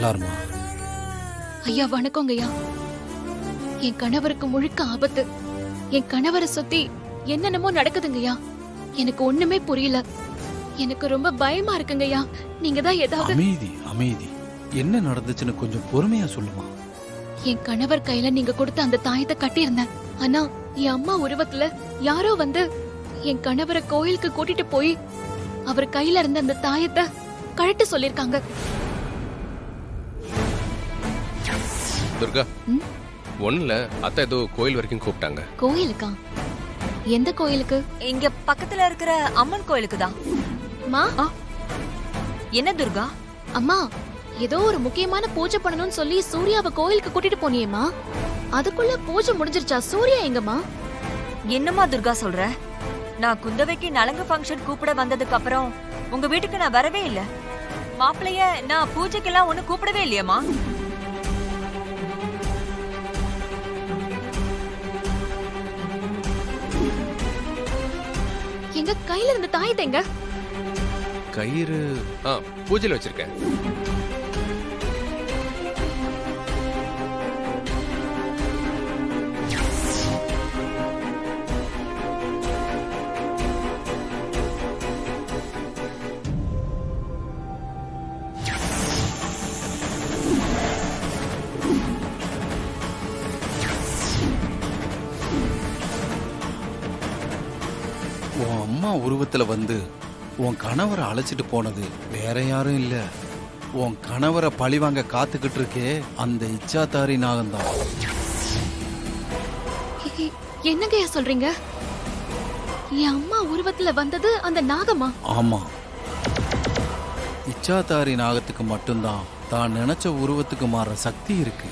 நல்லா இருமா. ஐயா வணக்கங்க ஐயா. என் கணவருக்கு முழுக்க ஆபத்து. என் கணவரை சுத்தி என்னென்னமோ நடக்குதுங்கய்யா. எனக்கு ஒண்ணுமே புரியல. எனக்கு ரொம்ப பயமா இருக்குங்கய்யா. நீங்க தான் ஏதாவது. அமைதி அமைதி. என்ன நடந்துச்சுன்னு கொஞ்சம் பொறுமையா சொல்லுமா. என் கணவர் கையில நீங்க கொடுத்த அந்த தாயத்தை கட்டியிருந்தேன். ஆனா என் அம்மா உருவத்துல யாரோ வந்து என் கணவரை கோயிலுக்கு கூட்டிட்டு போய் அவர் கையில இருந்த அந்த தாயத்தை கழட்ட சொல்லிருக்காங்க. துர்கா, ஒண்ணுல அத்தை ஏதோ கோயில் வரைக்கும் கூப்பிட்டாங்க. கோயிலுக்கா? எந்த கோயிலுக்கு? இங்க பக்கத்துல இருக்கிற அம்மன் கோயிலுக்கு தான். மா, என்ன துர்கா? அம்மா, ஏதோ ஒரு முக்கியமான பூஜை பண்ணணும்னு சொல்லி சூர்யாவை கோயிலுக்கு கூட்டிட்டு போனியேமா. அதுக்குள்ள பூஜை முடிஞ்சிருச்சா? சூர்யா எங்கம்மா? என்னம்மா துர்கா சொல்ற? நான் குந்தவைக்கு நலங்கு ஃபங்க்ஷன் கூப்பிட வந்ததுக்கு அப்புறம் உங்க வீட்டுக்கு நான் வரவே இல்ல. மாப்பிளைய நான் பூஜைக்கெல்லாம் ஒண்ணு கூப்பிடவே இல்லையம்மா. எங்க கையில இருந்த தாயத்தை எங்க? கயிறு பூஜையில வச்சிருக்கேன். உன் அம்மா உருவத்துல வந்து உன் கணவரை அழைச்சிட்டு போனது வேற யாரும் இல்ல. உன் கணவரை பழிவாங்க காத்துக்கிட்டு இருக்கே அந்த இச்சாதாரி நாகம்தான். என்னங்கய்யா சொல்றீங்க? என் அம்மா உருவத்துல வந்தது அந்த நாகமா? ஆமா, இச்சாதாரி நாகத்துக்கு மட்டும்தான் தான் நினைச்ச உருவத்துக்கு மாற சக்தி இருக்கு.